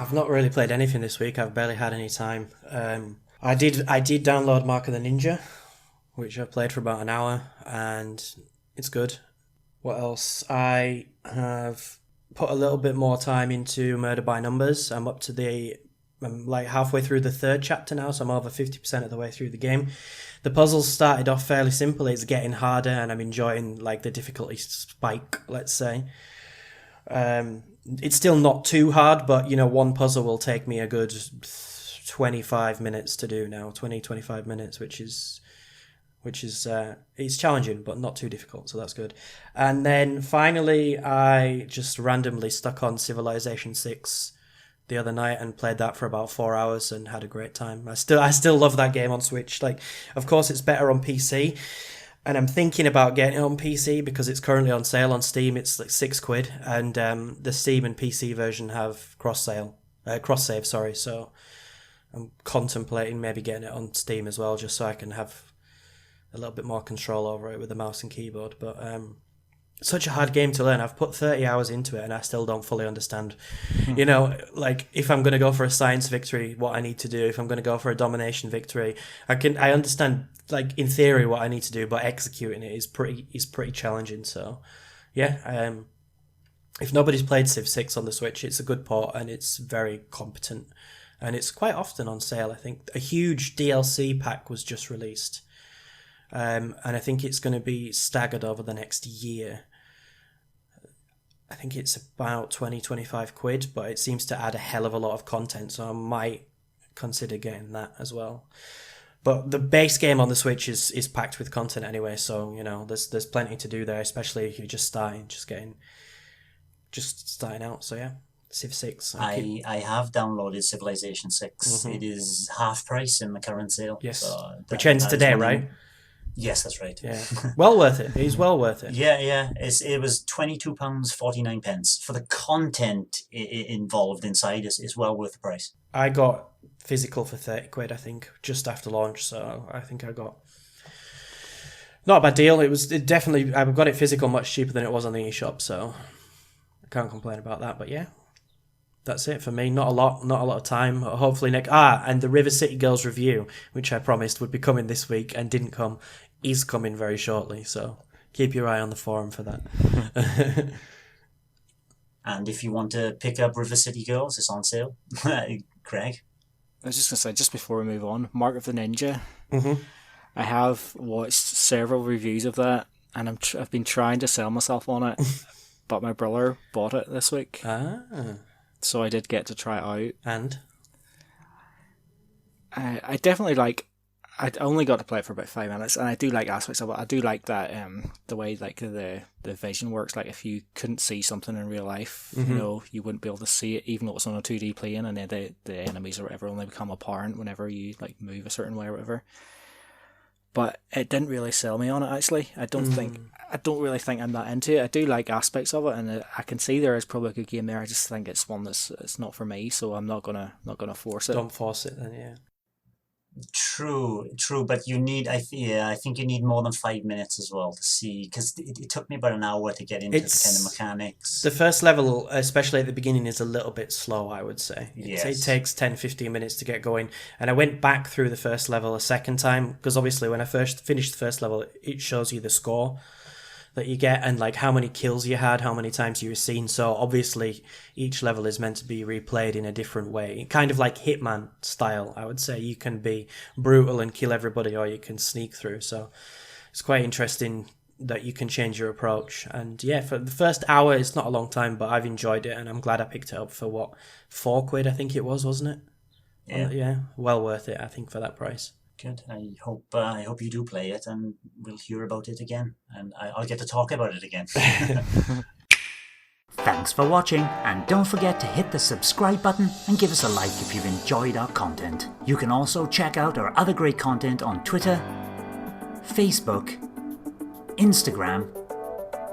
I've not really played anything this week. I've barely had any time. I did download Mark of the Ninja, which I played for about an hour, and it's good. What else? I have put a little bit more time into Murder by Numbers. I'm like halfway through the third chapter now, so I'm over 50% of the way through the game. The puzzles started off fairly simple. It's getting harder, and I'm enjoying like the difficulty spike, let's say. It's still not too hard, but one puzzle will take me a good 25 minutes to do now, 25 minutes, which is it's challenging but not too difficult, so that's good. And then finally I just randomly stuck on Civilization 6 the other night and played that for about 4 hours and had a great time. I still love that game on Switch. Like, of course it's better on PC, and I'm thinking about getting it on PC because it's currently on sale on Steam. It's like £6, and the Steam and PC version have cross save, so I'm contemplating maybe getting it on Steam as well, just so I can have a little bit more control over it with the mouse and keyboard. But such a hard game to learn. I've put 30 hours into it and I still don't fully understand. Like if I'm going to go for a science victory, what I need to do. If I'm going to go for a domination victory, I understand like in theory what I need to do, but executing it is pretty challenging. So yeah, if nobody's played Civ 6 on the Switch, it's a good port and it's very competent, and it's quite often on sale. I think a huge DLC pack was just released. And I think it's going to be staggered over the next year. I think it's about 20-25 quid, but it seems to add a hell of a lot of content, so I might consider getting that as well. But the base game on the Switch is packed with content anyway, so there's plenty to do there, especially if you're just starting out. So yeah, Civ 6. I have downloaded Civilization 6. Mm-hmm. It is half price in the current sale. Yes, so which ends today, right? Yes, that's right. Yeah, well worth it. It is well worth it. Yeah. It was £22.49 for the content involved inside. Is well worth the price. I got physical for 30 quid, I think, just after launch. So I think I got not a bad deal. It definitely. I got it physical much cheaper than it was on the eShop, so I can't complain about that. But yeah, that's it for me. Not a lot of time. Hopefully next. And the River City Girls review, which I promised would be coming this week and didn't come, is coming very shortly. So keep your eye on the forum for that. And if you want to pick up River City Girls, it's on sale. Craig? I was just going to say, just before we move on, Mark of the Ninja. Mm-hmm. I have watched several reviews of that, and I've been trying to sell myself on it, but my brother bought it this week. So I did get to try it out. And? I definitely I only got to play it for about 5 minutes, and I do like aspects of it. I do like that the way like the vision works. Like if you couldn't see something in real life, mm-hmm. You wouldn't be able to see it, even though it's on a 2D plane, and then the enemies or whatever only become apparent whenever you like move a certain way or whatever. But it didn't really sell me on it, actually. I don't really think I'm that into it. I do like aspects of it, and I can see there is probably a good game there. I just think it's one it's not for me, so I'm not gonna force it. Don't force it then, yeah. True, but you need, I think you need more than 5 minutes as well to see, because it took me about an hour to get into the kind of mechanics. The first level, especially at the beginning, is a little bit slow, I would say. Yes. It takes 10-15 minutes to get going, and I went back through the first level a second time, because obviously when I first finished the first level, it shows you the score that you get and like how many kills you had, how many times you were seen. So obviously each level is meant to be replayed in a different way, kind of like Hitman style, I would say. You can be brutal and kill everybody, or you can sneak through. So it's quite interesting that you can change your approach. And yeah, for the first hour, it's not a long time, but I've enjoyed it, and I'm glad I picked it up for £4 I think it was, wasn't it? Yeah, well worth it, I think, for that price. Good. I hope you do play it, and we'll hear about it again, and I'll get to talk about it again. Thanks for watching, and don't forget to hit the subscribe button and give us a like if you've enjoyed our content. You can also check out our other great content on Twitter, Facebook, Instagram,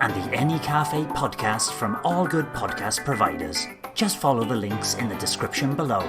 and the N-E Café podcast from all good podcast providers. Just follow the links in the description below.